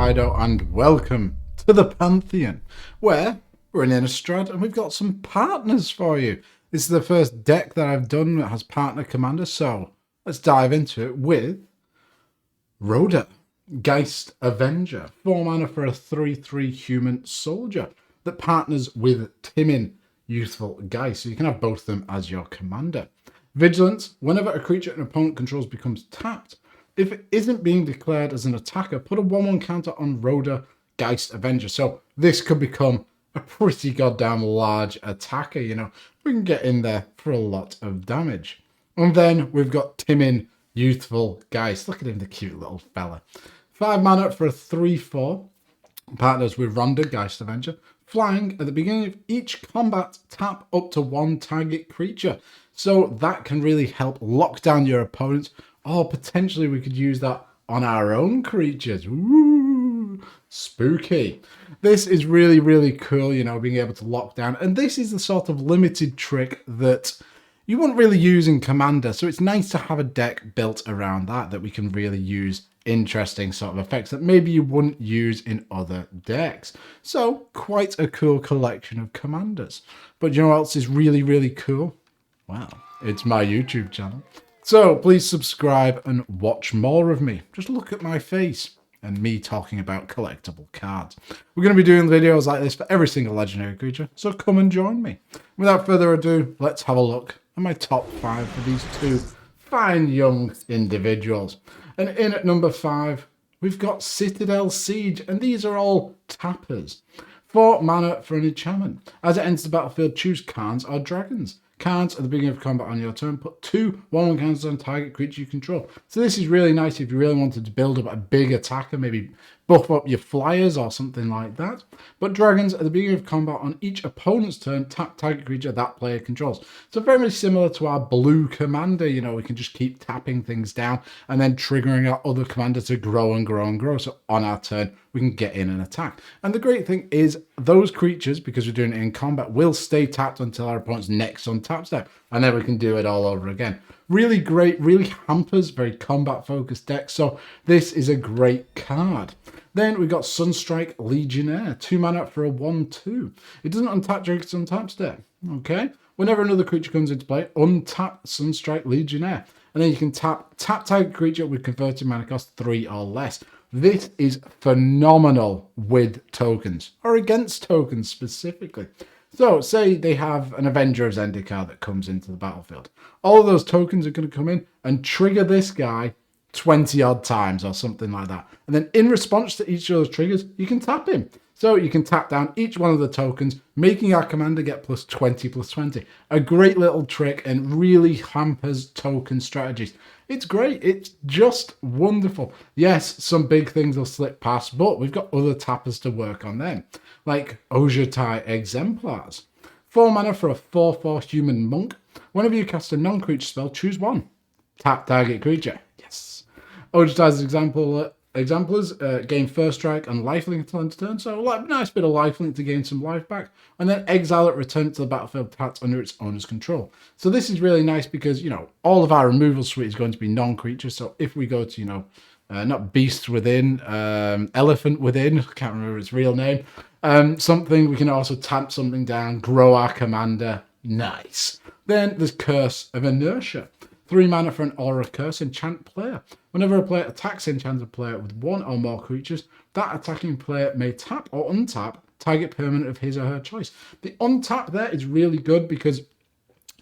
Fido, and welcome to the Pantheon, where we're in Innistrad and we've got some partners for you. This is the first deck that I've done that has partner commanders, so let's dive into it with Rhoda, Geist, Avenger, 4 mana for a 3/3 human soldier that partners with Timin, Youthful, Geist, so you can have both of them as your commander. Vigilance, whenever a creature an opponent controls becomes tapped, if it isn't being declared as an attacker, put a 1/1 counter on Rhoda, Geist, Avenger. So this could become a pretty goddamn large attacker, you know. We can get in there for a lot of damage. And then we've got Timin, Youthful, Geist. Look at him, the cute little fella. 5 mana for a 3/4. Partners with Rhoda, Geist, Avenger. Flying, at the beginning of each combat, tap up to 1 target creature. So that can really help lock down your opponents, or potentially we could use that on our own creatures. Ooh, spooky. This is really, really cool, you know, being able to lock down. And this is the sort of limited trick that you wouldn't really use in Commander. So it's nice to have a deck built around that we can really use interesting sort of effects that maybe you wouldn't use in other decks. So quite a cool collection of commanders. But you know what else is really, really cool? Well, it's my YouTube channel. So please subscribe and watch more of me. Just look at my face and me talking about collectible cards. We're going to be doing videos like this for every single legendary creature, so come and join me. Without further ado, let's have a look at my top 5 for these two fine young individuals. And in at number 5, we've got Citadel Siege, and these are all tappers. 4 mana for an enchantment. As it enters the battlefield, choose Khans or Dragons. Cards at the beginning of combat on your turn, put 2 1/1 counters on target creature you control. So this is really nice if you really wanted to build up a big attacker, maybe buff up your flyers or something like that. But dragons at the beginning of combat on each opponent's turn, tap target creature that player controls. So very much similar to our blue commander, you know, we can just keep tapping things down and then triggering our other commander to grow and grow and grow. So on our turn, we can get in and attack. And the great thing is those creatures, because we're doing it in combat, will stay tapped until our opponent's next untap step. And then we can do it all over again. Really great, really hampers, very combat focused deck. So this is a great card. Then we've got Sunstrike Legionnaire, 2 mana for a 1/2. It doesn't untap during its untap step. Okay. Whenever another creature comes into play, untap Sunstrike Legionnaire. And then you can tap target creature with converted mana cost 3 or less. This is phenomenal with tokens, or against tokens specifically. So, say they have an Avenger of Zendikar that comes into the battlefield. All of those tokens are going to come in and trigger this guy 20 odd times or something like that. And then in response to each of those triggers, you can tap him. So you can tap down each one of the tokens, making our commander get +20/+20. A great little trick and really hampers token strategies. It's great. It's just wonderful. Yes, some big things will slip past, but we've got other tappers to work on them, like Ojutai Exemplars. 4 mana for a 4/4 human monk. Whenever you cast a non-creature spell, choose 1. Tap target creature. Yes. Ojutai's exemplars gain first strike and lifelink until end of turn. So like nice bit of lifelink to gain some life back. And then exile it, return it to the battlefield tapped under its owner's control. So this is really nice because, you know, all of our removal suite is going to be non-creatures. So if we go to, you know, not Beast Within, Elephant Within, I can't remember its real name, something, we can also tap something down, grow our commander. Nice. Then there's Curse of Inertia. 3 mana for an Aura Curse enchant player. Whenever a player attacks enchanted player with 1 or more creatures, that attacking player may tap or untap target permanent of his or her choice. The untap there is really good because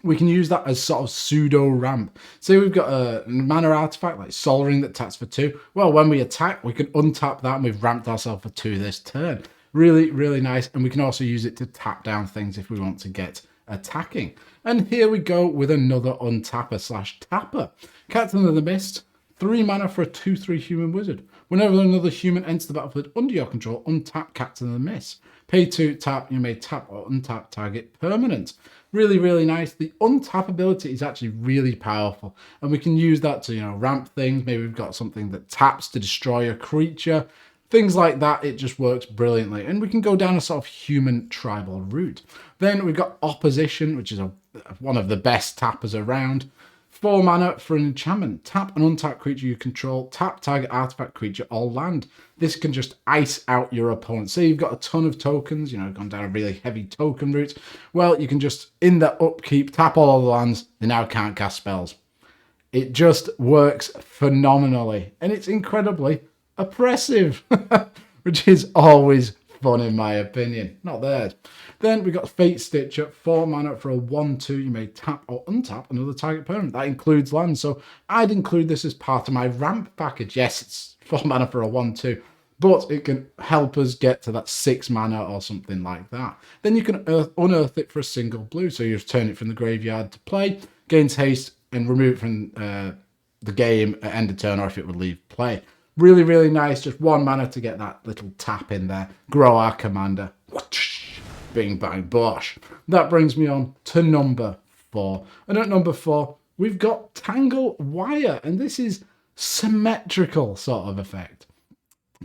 we can use that as sort of pseudo ramp. Say we've got a mana artifact like Sol Ring that taps for 2. Well, when we attack, we can untap that and we've ramped ourselves for 2 this turn. Really, really nice. And we can also use it to tap down things if we want to get attacking. And here we go with another untapper/tapper. Captain of the Mist, 3 mana for a 2/3 human wizard. Whenever another human enters the battlefield under your control, untap Captain of the Mist. Pay 2, tap, you may tap or untap target permanent. Really, really nice. The untap ability is actually really powerful. And we can use that to, you know, ramp things. Maybe we've got something that taps to destroy a creature. Things like that, it just works brilliantly. And we can go down a sort of human tribal route. Then we've got Opposition, which is one of the best tappers around. 4 mana for an enchantment. Tap an untapped creature you control. Tap target artifact, creature, or land. This can just ice out your opponent. Say you've got a ton of tokens, you know, gone down a really heavy token route. Well, you can just, in that upkeep, tap all the lands. They now can't cast spells. It just works phenomenally. And it's incredibly oppressive, which is always fun in my opinion. Not theirs. Then we got Fate Stitcher, 4 mana for a 1/2. You may tap or untap another target permanent. That includes lands. So I'd include this as part of my ramp package. Yes, it's 4 mana for a 1/2, but it can help us get to that 6 mana or something like that. Then you can unearth it for a single blue. So you return it from the graveyard to play, gains haste, and remove it from the game at end of turn, or if it would leave play. Really, really nice. Just 1 mana to get that little tap in there. Grow our commander. Bing, bang, bosh. That brings me on to number 4. And at number 4, we've got Tangle Wire. And this is symmetrical sort of effect.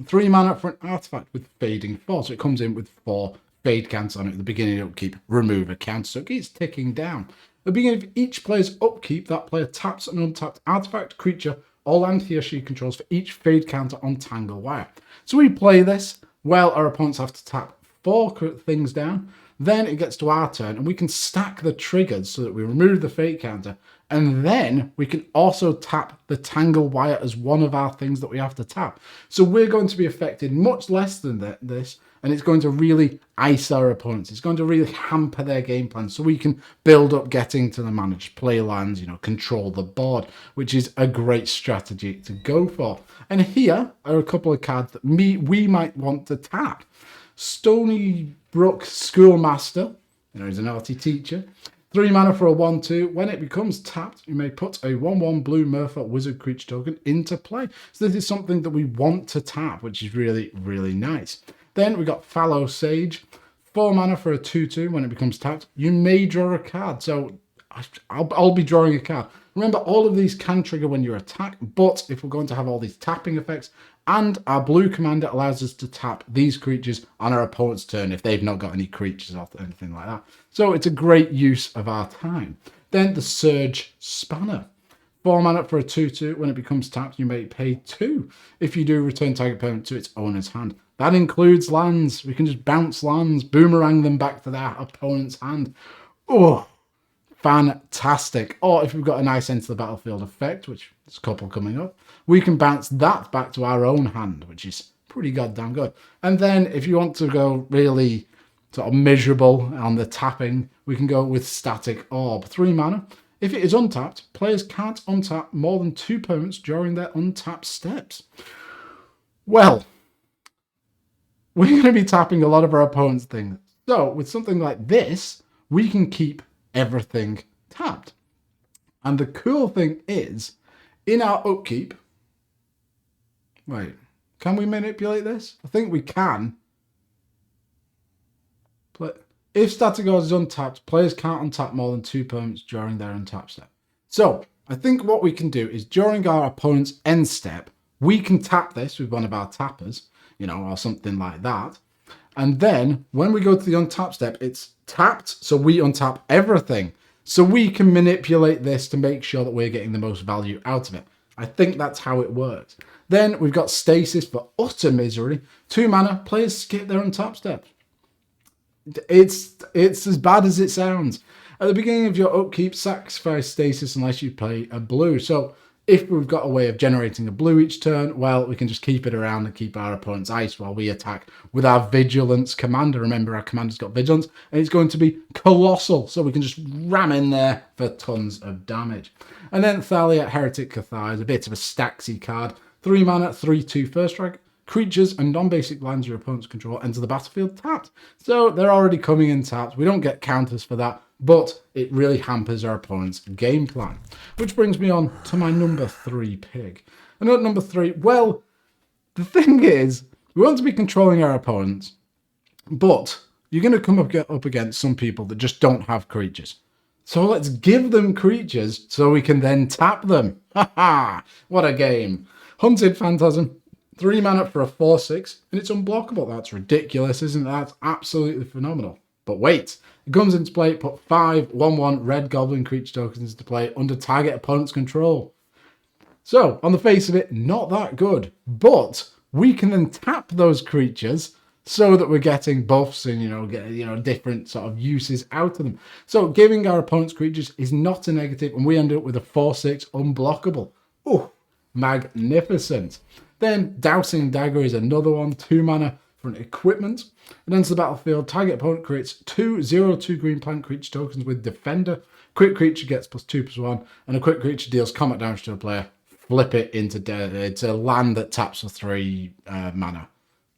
3 mana for an artifact with Fading Force. So it comes in with 4 fade counts on it at the beginning of upkeep. Remove a counter. So it keeps ticking down. At the beginning of each player's upkeep, that player taps an untapped artifact, creature, or land he or she controls for each fade counter on Tangle Wire. So we play this. Well, our opponents have to tap 4 things down. Then it gets to our turn, and we can stack the triggers so that we remove the fate counter. And then we can also tap the Tangle Wire as one of our things that we have to tap. So we're going to be affected much less than this, and it's going to really ice our opponents. It's going to really hamper their game plan, so we can build up getting to the managed play lands, you know, control the board, which is a great strategy to go for. And here are a couple of cards that we might want to tap. Stony Brook Schoolmaster, you know, he's a naughty teacher. 3 mana for a 1/2. When it becomes tapped, you may put a 1/1 blue Merfolk Wizard creature token into play. So this is something that we want to tap, which is really, really nice. Then we got Fallow Sage. 4 mana for a 2/2. When it becomes tapped, you may draw a card. So I'll be drawing a card. Remember, all of these can trigger when you attack, but if we're going to have all these tapping effects, and our blue commander allows us to tap these creatures on our opponent's turn if they've not got any creatures or anything like that. So it's a great use of our time. Then the Surge Spanner. 4 mana for a 2/2. When it becomes tapped, you may pay 2. If you do, return target permanent to its owner's hand. That includes lands. We can just bounce lands, boomerang them back to their opponent's hand. Oh, fantastic. Or if we've got a nice enter the battlefield effect, which there's a couple coming up, we can bounce that back to our own hand, which is pretty goddamn good. And then if you want to go really sort of miserable on the tapping, we can go with Static Orb. 3 mana. If it is untapped, players can't untap more than 2 permanents during their untapped steps. Well, we're going to be tapping a lot of our opponent's things. So with something like this, we can keep everything tapped. And the cool thing is, in our upkeep, wait, can we manipulate this? I think we can. But if Static Orb is untapped, players can't untap more than 2 permanents during their untap step. So I think what we can do is during our opponent's end step, we can tap this with one of our tappers, you know, or something like that. And then when we go to the untap step, it's tapped, so we untap everything. So we can manipulate this to make sure that we're getting the most value out of it. I think that's how it works. Then we've got Stasis for utter misery. 2 mana, players skip their untap steps. It's as bad as it sounds. At the beginning of your upkeep, sacrifice Stasis unless you play a blue. So if we've got a way of generating a blue each turn, well, we can just keep it around and keep our opponent's ice while we attack with our Vigilance commander. Remember, our commander's got Vigilance, and it's going to be colossal, so we can just ram in there for tons of damage. And then Thalia, Heretic Cathar, is a bit of a stacksy card. 3 mana, 3/2 first strike. Creatures and non-basic lands your opponents control enter the battlefield tapped. So they're already coming in tapped. We don't get counters for that, but it really hampers our opponent's game plan. Which brings me on to my number 3 pick. And at number 3, well, the thing is, we want to be controlling our opponents, but you're going to come up against some people that just don't have creatures. So let's give them creatures so we can then tap them. Ha ha! What a game. Hunted Phantasm. 3 mana for a 4/6, and it's unblockable. That's ridiculous, isn't it? That's absolutely phenomenal. But wait, it comes into play, put 5 1/1 red goblin creature tokens into play under target opponent's control. So, on the face of it, not that good. But we can then tap those creatures so that we're getting buffs and, different sort of uses out of them. So, giving our opponent's creatures is not a negative, and we end up with a 4/6 unblockable. Oh, magnificent. Then, Dousing Dagger is another one, 2 mana for an equipment. It enters the battlefield. Target opponent creates 2/0/2 green plant creature tokens with Defender. Quick creature gets +2/+1, and a quick creature deals combat damage to a player. Flip it into land that taps for 3 mana.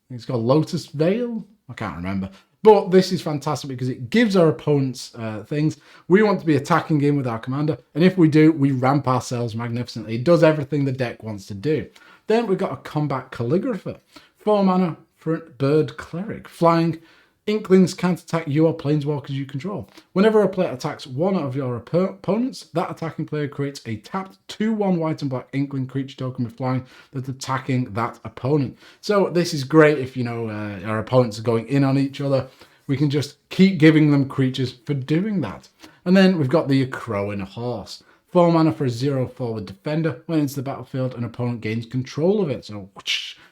It's got Lotus Veil? I can't remember. But this is fantastic because it gives our opponents things. We want to be attacking in with our commander, and if we do, we ramp ourselves magnificently. It does everything the deck wants to do. Then we've got a Combat Calligrapher. 4 mana for a Bird Cleric. Flying. Inklings can't attack you or planeswalkers you control. Whenever a player attacks one of your opponents, that attacking player creates a tapped 2/1 white and black Inkling creature token with flying that's attacking that opponent. So this is great if, our opponents are going in on each other. We can just keep giving them creatures for doing that. And then we've got the Crow and a Horse. 4 mana for a 0/4 with Defender. When it's the battlefield, an opponent gains control of it. So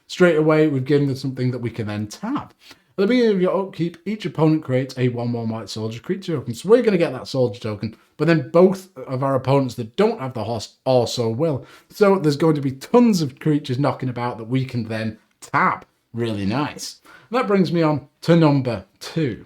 straight away, we've given them something that we can then tap. At the beginning of your upkeep, each opponent creates a 1/1 white soldier creature token. So we're going to get that soldier token, but then both of our opponents that don't have the horse also will. So there's going to be tons of creatures knocking about that we can then tap. Really nice. And that brings me on to number 2.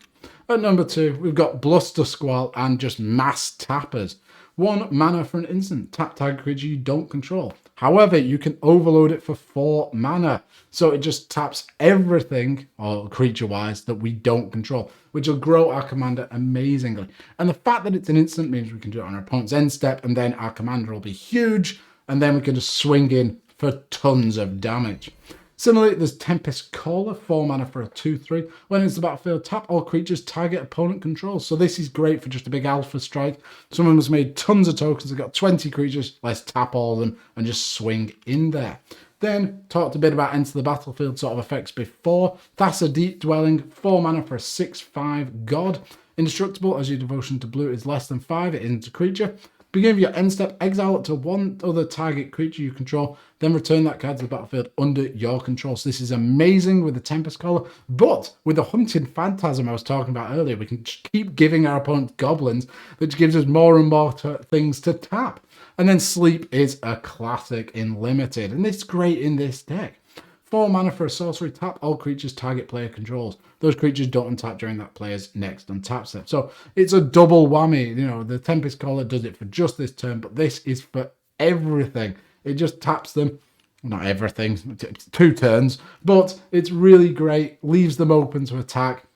At number 2, we've got Bluster Squall and just mass tappers. 1 mana for an instant. Tap target creature you don't control. However, you can overload it for 4 mana. So it just taps everything, or creature-wise, that we don't control, which will grow our commander amazingly. And the fact that it's an instant means we can do it on our opponent's end step, and then our commander will be huge, and then we can just swing in for tons of damage. Similarly, there's Tempest Caller, 4 mana for a 2/3. When it's the battlefield, tap all creatures target opponent controls. So this is great for just a big alpha strike. Someone has made tons of tokens, they've got 20 creatures, let's tap all of them and just swing in there. Then, talked a bit about enter the battlefield sort of effects before. Thassa Deep Dwelling, 4 mana for a 6/5 god. Indestructible, as your devotion to blue is less than 5, it isn't a creature. Beginning of your end step, exile it to one other target creature you control, then return that card to the battlefield under your control. So this is amazing with the Tempest Caller, but with the Hunting Phantasm I was talking about earlier, we can keep giving our opponent goblins, which gives us more and more things to tap. And then Sleep is a classic in Limited, and it's great in this deck. 4 mana for a sorcery, tap all creatures target player controls. Those creatures don't untap during that player's next untap step. So it's a double whammy. The Tempest Caller does it for just this turn, but this is for everything. It just taps them, not everything, 2 turns, but it's really great, leaves them open to attack.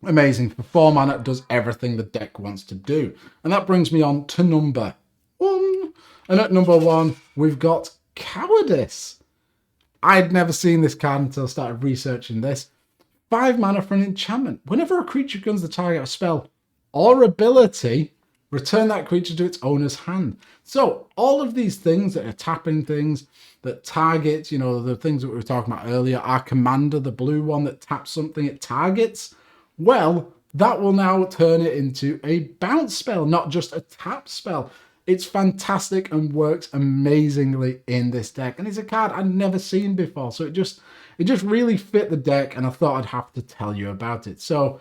Amazing. For 4 mana, it does everything the deck wants to do. And that brings me on to number 1. And at number 1, we've got Cowardice. I'd never seen this card until I started researching this. 5 mana for an enchantment. Whenever a creature guns the target of a spell or ability, return that creature to its owner's hand. So all of these things that are tapping things, that target, the things that we were talking about earlier, our commander, the blue one that taps something it targets, well, that will now turn it into a bounce spell, not just a tap spell. It's fantastic and works amazingly in this deck. And it's a card I'd never seen before. So it just really fit the deck, and I thought I'd have to tell you about it. So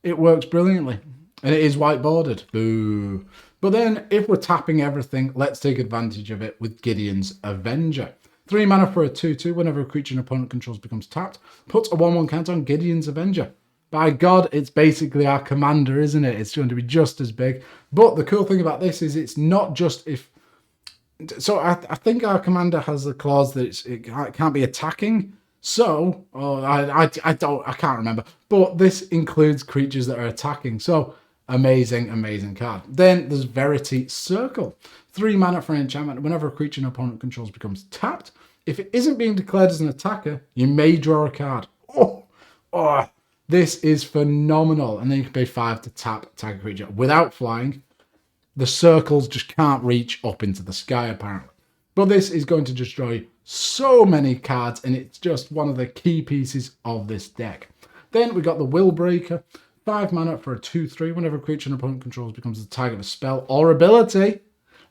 it works brilliantly. And it is white bordered. Boo. But then if we're tapping everything, let's take advantage of it with Gideon's Avenger. 3 mana for a 2/2. Whenever a creature an opponent controls becomes tapped, put a 1/1 counter on Gideon's Avenger. By God, it's basically our commander, isn't it? It's going to be just as big. But the cool thing about this is it's not just if... So I think our commander has a clause that it can't be attacking. So, I can't remember. But this includes creatures that are attacking. So, amazing card. Then there's Verity Circle. 3 mana for an enchantment. Whenever a creature an opponent controls becomes tapped, if it isn't being declared as an attacker, you may draw a card. Oh, this is phenomenal. And then you can pay 5 to tap target creature without flying. The circles just can't reach up into the sky, apparently. But this is going to destroy so many cards, and it's just one of the key pieces of this deck. Then we got the Willbreaker. 5 mana for a 2/3. Whenever a creature an opponent controls becomes the target of a spell or ability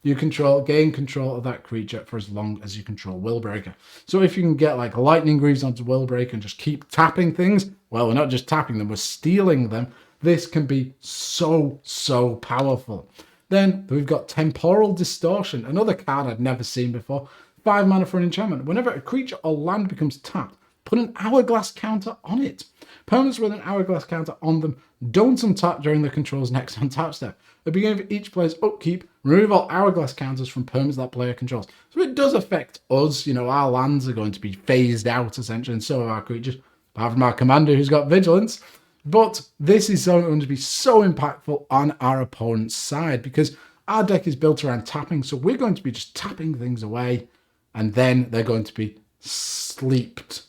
you control, gain control of that creature for as long as you control Willbreaker. So if you can get like Lightning Greaves onto Willbreaker and just keep tapping things, well, we're not just tapping them, we're stealing them. This can be so, so powerful. Then we've got Temporal Distortion, another card I'd never seen before. 5 mana for an enchantment. Whenever a creature or land becomes tapped, put an Hourglass counter on it. Permanents with an Hourglass counter on them don't untap during the control's next untap step. At the beginning of each player's upkeep, remove all Hourglass counters from permanents that player controls. So it does affect us. You know, our lands are going to be phased out, essentially, and so are our creatures, apart from our commander who's got Vigilance. But this is going to be so impactful on our opponent's side because our deck is built around tapping, so we're going to be just tapping things away, and then they're going to be slept.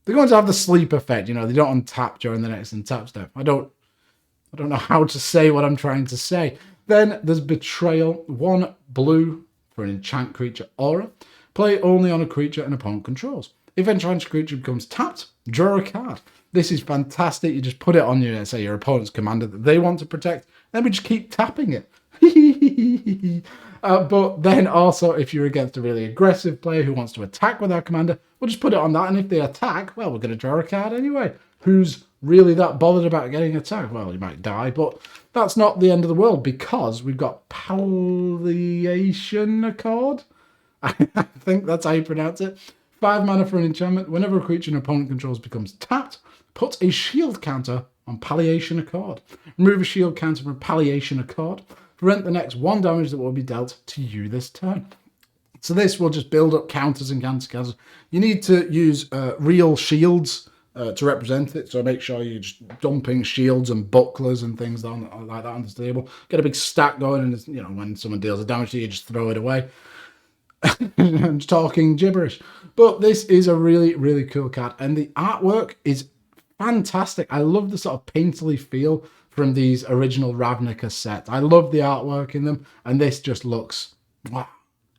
They're going to have the sleep effect. You know, they don't untap during the next untap step. I don't know how to say what I'm trying to say. Then there's Betrayal. 1 blue for an enchant creature aura. Play only on a creature an opponent controls. If enchanted creature becomes tapped, draw a card. This is fantastic. You just put it on your, say, your opponent's commander that they want to protect. Then we just keep tapping it. But then also, if you're against a really aggressive player who wants to attack with our commander, we'll just put it on that. And if they attack, well, we're going to draw a card anyway. Who's really that bothered about getting attacked? Well, you might die, but that's not the end of the world because we've got Palliation Accord. I think that's how you pronounce it. 5 mana for an enchantment. Whenever a creature an opponent controls becomes tapped, put a shield counter on Palliation Accord. Remove a shield counter from Palliation Accord. Prevent the next 1 damage that will be dealt to you this turn. So this will just build up counters and counters. You need to use real shields to represent it. So make sure you're just dumping shields and bucklers and things like that on the table. Get a big stack going, and you know, when someone deals a damage to you, just throw it away. I'm talking gibberish. But this is a really, really cool card. And the artwork is fantastic. I love the sort of painterly feel from these original Ravnica sets. I love the artwork in them. And this just looks, wow,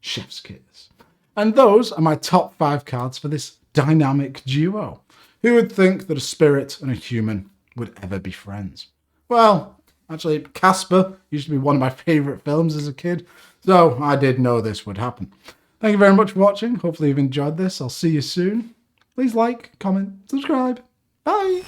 chef's kiss. And those are my top 5 cards for this dynamic duo. Who would think that a spirit and a human would ever be friends? Well, actually, Casper used to be one of my favourite films as a kid. So I did know this would happen. Thank you very much for watching. Hopefully you've enjoyed this. I'll see you soon. Please like, comment, subscribe. Bye.